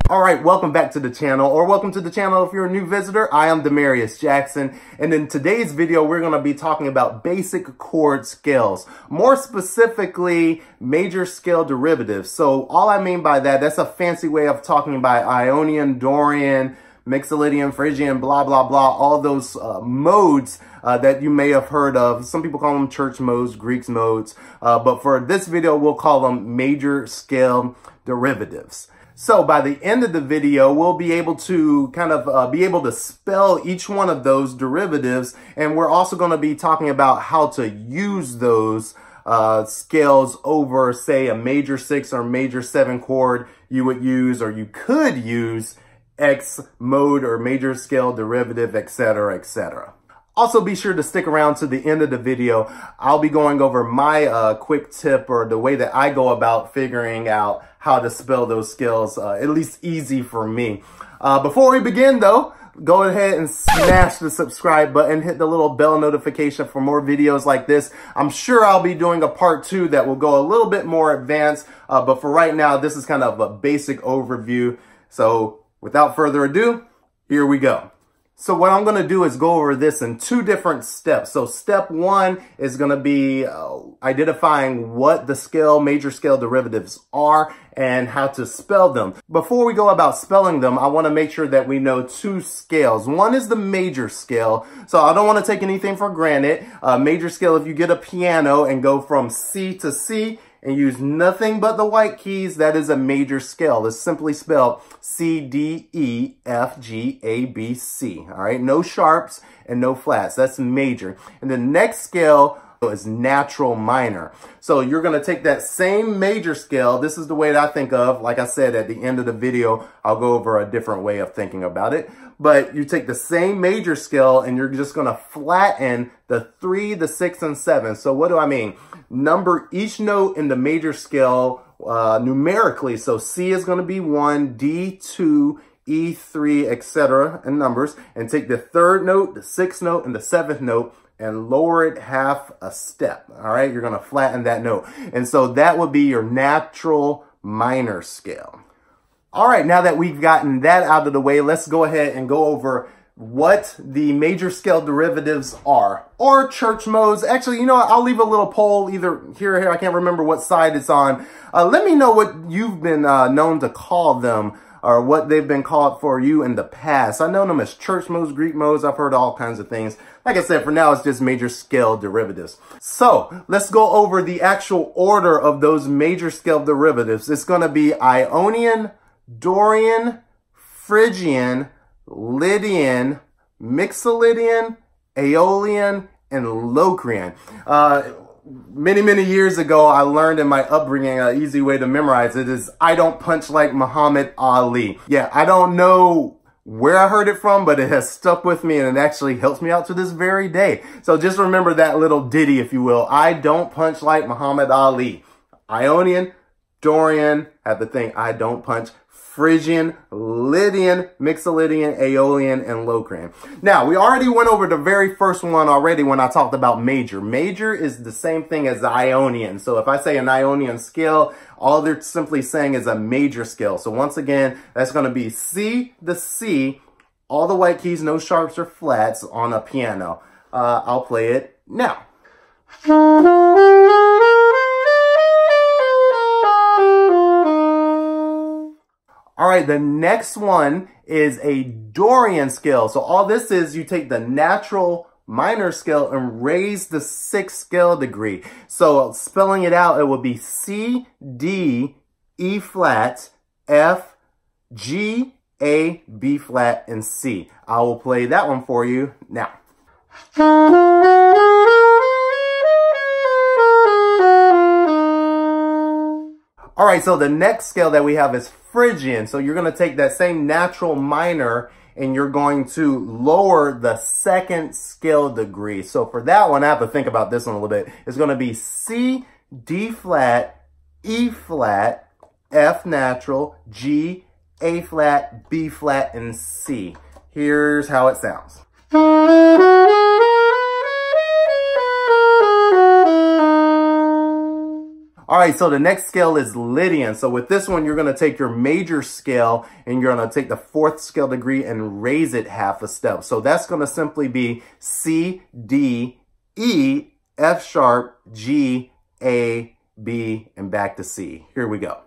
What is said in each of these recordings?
All right, welcome back to the channel, or welcome to the channel if you're a new visitor. I am DeMarius Jackson, and in today's video, we're going to be talking about basic chord scales, more specifically major scale derivatives. So all I mean by that, that's a fancy way of talking about Ionian, Dorian, Mixolydian, Phrygian, blah, blah, blah, all those modes that you may have heard of. Some people call them church modes, Greek modes, but for this video, we'll call them major scale derivatives. So by the end of the video, we'll be able to kind of be able to spell each one of those derivatives. And we're also going to be talking about how to use those scales over, say, a major 6 or major 7 chord you would use, or you could use X mode or major scale derivative, etc., etc. Also, be sure to stick around to the end of the video. I'll be going over my quick tip, or the way that I go about figuring out how to spell those scales, at least easy for me. Before we begin though, go ahead and smash the subscribe button, hit the little bell notification for more videos like this. I'm sure I'll be doing a part 2 that will go a little bit more advanced, but for right now, this is kind of a basic overview. So without further ado, here we go. So what I'm going to do is go over this in 2 different steps. So step 1 is going to be identifying what the major scale derivatives are and how to spell them. Before we go about spelling them, I want to make sure that we know 2 scales. One is the major scale. So I don't want to take anything for granted. Major scale, if you get a piano and go from C to C, and use nothing but the white keys, that is a major scale. It's simply spelled C, D, E, F, G, A, B, C. All right, no sharps and no flats. That's major. And the next scale is natural minor. So you're going to take that same major scale. This is the way that I think of. Like I said, at the end of the video, I'll go over a different way of thinking about it. But you take the same major scale and you're just going to flatten the 3, the 6, and 7. So what do I mean? Number each note in the major scale numerically. So C is going to be 1, D 2, E 3, etc. in numbers. And take the 3rd note, the 6th note, and the 7th note and lower it half a step. All right, you're going to flatten that note. And so that would be your natural minor scale. All right, now that we've gotten that out of the way, let's go ahead and go over what the major scale derivatives are, or church modes. Actually, you know what? I'll leave a little poll either here or here. I can't remember what side it's on. Let me know what you've been known to call them, or what they've been called for you in the past. I know them as church modes, Greek modes. I've heard all kinds of things. Like I said, for now, it's just major scale derivatives. So let's go over the actual order of those major scale derivatives. It's going to be Ionian, Dorian, Phrygian, Lydian, Mixolydian, Aeolian, and Locrian. Many years ago, I learned in my upbringing, an easy way to memorize it is, I don't punch like Muhammad Ali. Yeah, I don't know where I heard it from, but it has stuck with me, and it actually helps me out to this very day. So just remember that little ditty, if you will. I don't punch like Muhammad Ali. Ionian, Dorian, have the thing, I don't punch. Phrygian, Lydian, Mixolydian, Aeolian, and Locrian. Now, we already went over the very first one already when I talked about major. Major is the same thing as the Ionian. So if I say an Ionian scale, all they're simply saying is a major scale. So once again, that's going to be C, the C, all the white keys, no sharps or flats on a piano. I'll play it now. All right, the next one is a Dorian scale. So all this is, you take the natural minor scale and raise the 6th scale degree. So spelling it out, it would be C, D, E flat, F, G, A, B flat, and C. I will play that one for you now. All right, so the next scale that we have is Phrygian. So you're going to take that same natural minor and you're going to lower the 2nd scale degree. So for that one, I have to think about this one a little bit. It's going to be C, D flat, E flat, F natural, G, A flat, B flat, and C. Here's how it sounds. All right, so the next scale is Lydian. So with this one, you're going to take your major scale and you're going to take the 4th scale degree and raise it half a step. So that's going to simply be C, D, E, F sharp, G, A, B, and back to C. Here we go.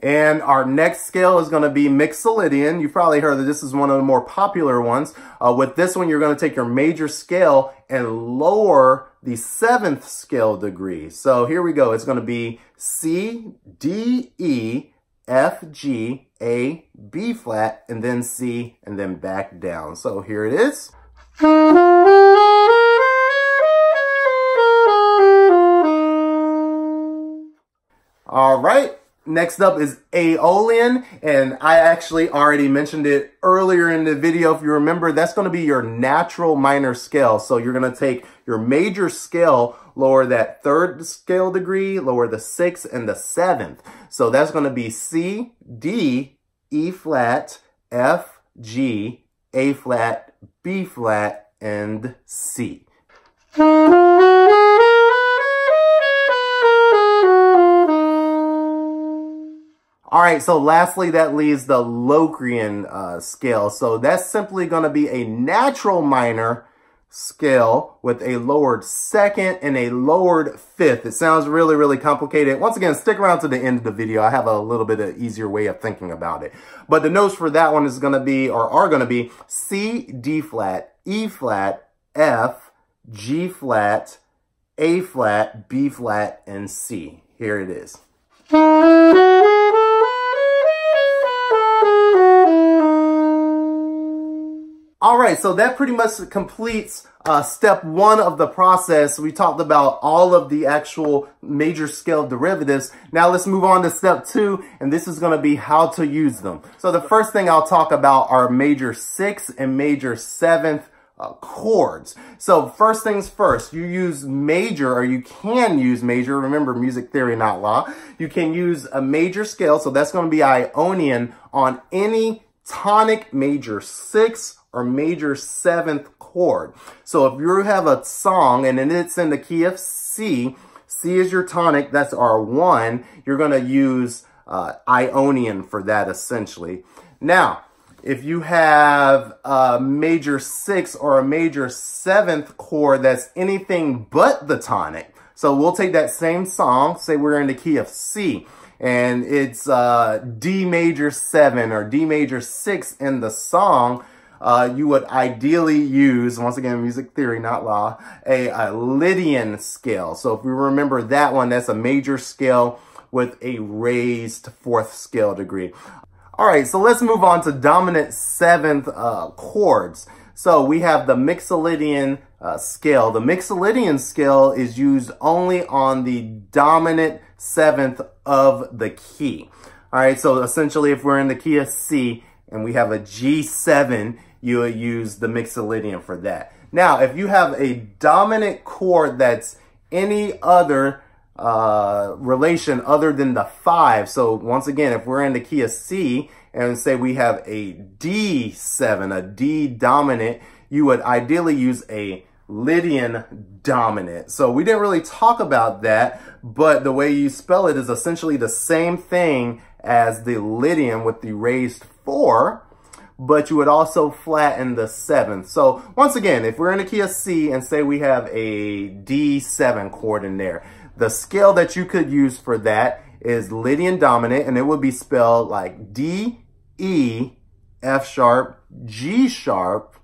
And our next scale is going to be Mixolydian. You've probably heard that this is one of the more popular ones. With this one, you're going to take your major scale and lower the 7th scale degree. So here we go. It's going to be C, D, E, F, G, A, B flat, and then C, and then back down. So here it is. All right. Next up is Aeolian, and I actually already mentioned it earlier in the video. If you remember, that's going to be your natural minor scale. So you're going to take your major scale, lower that 3rd scale degree, lower the 6th and the 7th. So that's going to be C, D, E flat, F, G, A flat, B flat, and C. All right, so lastly, that leaves the Locrian scale. So that's simply going to be a natural minor scale with a lowered 2nd and a lowered 5th. It sounds really, really complicated. Once again, stick around to the end of the video. I have a little bit of easier way of thinking about it. But the notes for that one is going to be, or are going to be, C, D flat, E flat, F, G flat, A flat, B flat, and C. Here it is. All right, so that pretty much completes step 1 of the process. We talked about all of the actual major scale derivatives. Now let's move on to step 2, and this is going to be how to use them. So the first thing I'll talk about are major 6th and major 7th chords. So first things first, you use major, or you can use major. Remember, music theory, not law. You can use a major scale, so that's going to be Ionian, on any tonic major 6th or major 7th chord. So if you have a song and then it's in the key of C, C is your tonic, that's R1, you're going to use Ionian for that essentially. Now, if you have a major 6th or a major 7th chord that's anything but the tonic, so we'll take that same song, say we're in the key of C, and it's D major 7 or D major 6 in the song, you would ideally use, once again, music theory, not law, a Lydian scale. So if we remember that one, that's a major scale with a raised 4th scale degree. All right, so let's move on to dominant 7th chords. So we have the Mixolydian scale. The Mixolydian scale is used only on the dominant 7th of the key. All right, so essentially if we're in the key of C and we have a G7, you would use the Mixolydian for that. Now, if you have a dominant chord that's any other relation other than the 5, so once again, if we're in the key of C and say we have a D7, a D dominant, you would ideally use a Lydian dominant. So we didn't really talk about that, but the way you spell it is essentially the same thing as the Lydian with the raised 4, but you would also flatten the 7th. So once again, if we're in the key of C and say we have a D7 chord in there, the scale that you could use for that is Lydian dominant, and it would be spelled like D, E, F sharp, G sharp,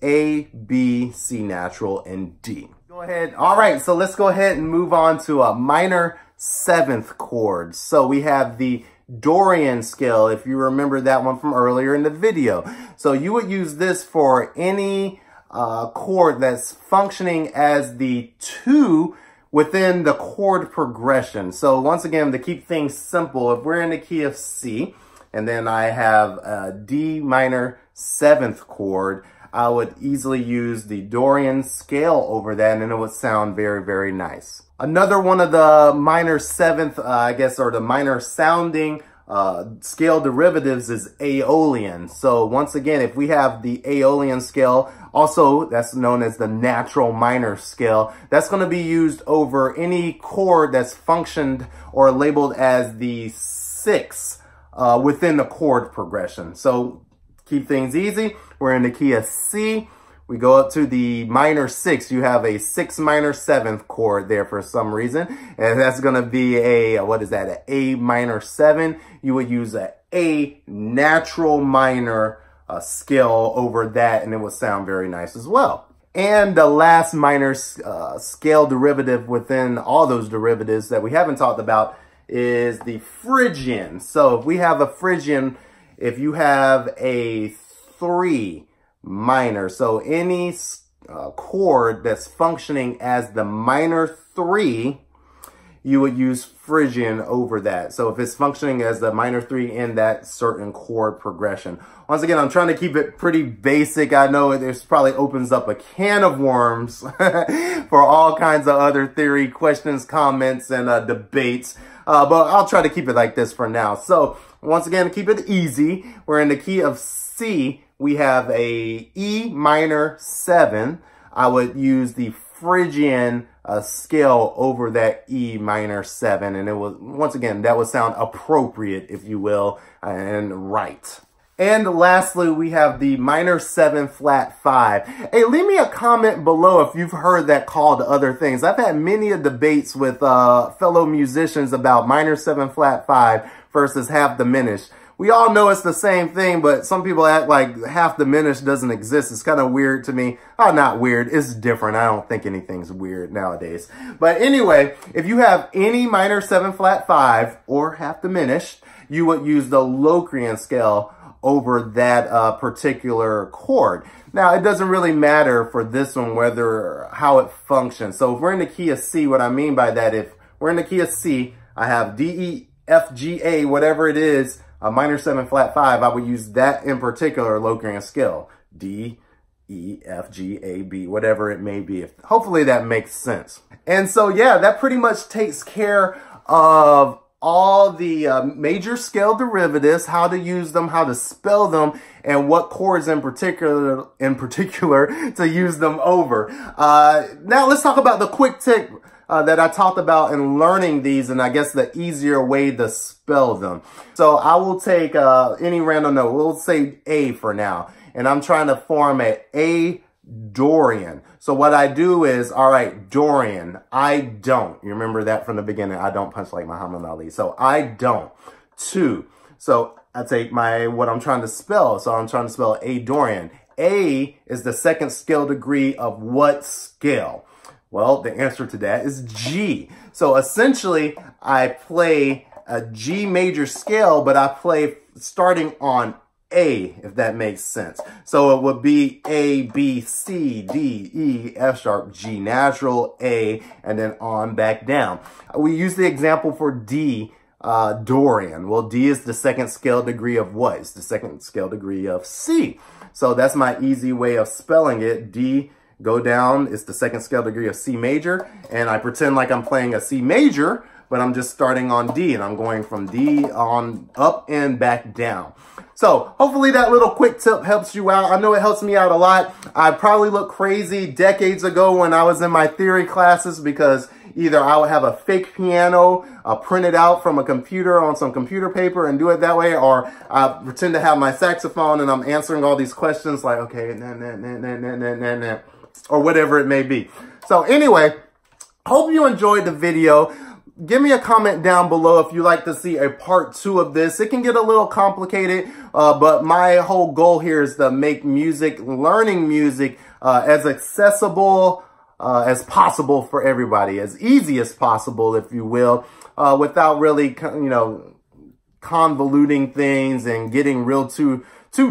A, B, C natural, and D. Go ahead. All right, so let's go ahead and move on to a minor 7th chord. So we have the Dorian scale, if you remember that one from earlier in the video. So you would use this for any chord that's functioning as the 2 within the chord progression. So once again, to keep things simple, if we're in the key of C, and then I have a D minor 7th chord, I would easily use the Dorian scale over that, and it would sound very, very nice. Another one of the minor 7th, I guess, or the minor sounding scale derivatives is Aeolian. So once again, if we have the Aeolian scale, also that's known as the natural minor scale, that's going to be used over any chord that's functioned or labeled as the sixth within the chord progression. So keep things easy. We're in the key of C. We go up to the minor 6. You have a 6 minor 7th chord there for some reason. And that's going to be a, what is that? An A minor 7. You would use a A natural minor scale over that, and it would sound very nice as well. And the last minor scale derivative within all those derivatives that we haven't talked about is the Phrygian. So if we have a Phrygian, if you have a 3 minor, so any chord that's functioning as the minor 3, you would use Phrygian over that. So if it's functioning as the minor 3 in that certain chord progression. Once again, I'm trying to keep it pretty basic. I know this probably opens up a can of worms for all kinds of other theory questions, comments, and debates. But I'll try to keep it like this for now. So once again, to keep it easy, we're in the key of C. We have a E minor 7. I would use the Phrygian scale over that E minor 7. And it was, once again, that would sound appropriate, if you will, and right. And lastly, we have the minor 7 flat 5. Hey, leave me a comment below if you've heard that called other things. I've had many debates with fellow musicians about minor 7 flat 5 versus half diminished. We all know it's the same thing, but some people act like half diminished doesn't exist. It's kind of weird to me. Oh, not weird. It's different. I don't think anything's weird nowadays. But anyway, if you have any minor 7 flat 5 or half diminished, you would use the Locrian scale over that particular chord. Now, it doesn't really matter for this one how it functions. So if we're in the key of C, what I mean by that, if we're in the key of C, I have D, E, F, G, A, whatever it is, a minor 7 flat 5, I would use that in particular Locrian scale. D, E, F, G, A, B, whatever it may be. Hopefully that makes sense. And so, yeah, that pretty much takes care of all the major scale derivatives, how to use them, how to spell them, and what chords in particular to use them over. Now let's talk about the quick tip that I talked about in learning these, and I guess the easier way to spell them. So I will take any random note. We'll say A for now, and I'm trying to form an A Dorian. So what I do is, all right, Dorian, I don't. You remember that from the beginning. I don't punch like Muhammad Ali. So I don't. 2. So I take what I'm trying to spell. So I'm trying to spell A Dorian. A is the second scale degree of what scale? Well, the answer to that is G. So essentially, I play a G major scale, but I play starting on A, if that makes sense. So it would be A, B, C, D, E, F sharp, G natural, A, and then on back down. We use the example for D, Dorian. Well, D is the second scale degree of what? It's the second scale degree of C. So that's my easy way of spelling it. D, go down, it's the second scale degree of C major, and I pretend like I'm playing a C major, but I'm just starting on D, and I'm going from D on up and back down. So hopefully that little quick tip helps you out. I know it helps me out a lot. I probably looked crazy decades ago when I was in my theory classes because either I would have a fake piano printed out from a computer on some computer paper and do it that way, or I pretend to have my saxophone and I'm answering all these questions like, okay, nah, nah, nah, nah, nah, nah, nah, nah, or whatever it may be. So anyway, hope you enjoyed the video. Give me a comment down below if you'd like to see a part 2 of this. It can get a little complicated, but my whole goal here is to make music, learning music, as accessible as possible for everybody, as easy as possible, if you will, without really, convoluting things and getting real too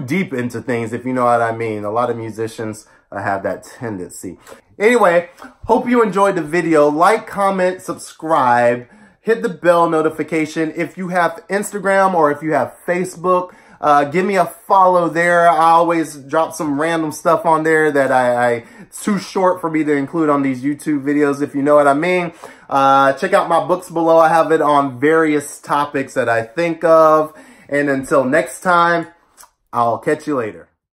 deep into things, if you know what I mean. A lot of musicians have that tendency. Anyway, hope you enjoyed the video. Like, comment, subscribe, hit the bell notification. If you have Instagram or if you have Facebook, Give me a follow there. I always drop some random stuff on there that it's too short for me to include on these YouTube videos, if you know what I mean. Check out my books below. I have it on various topics that I think of. And until next time, I'll catch you later.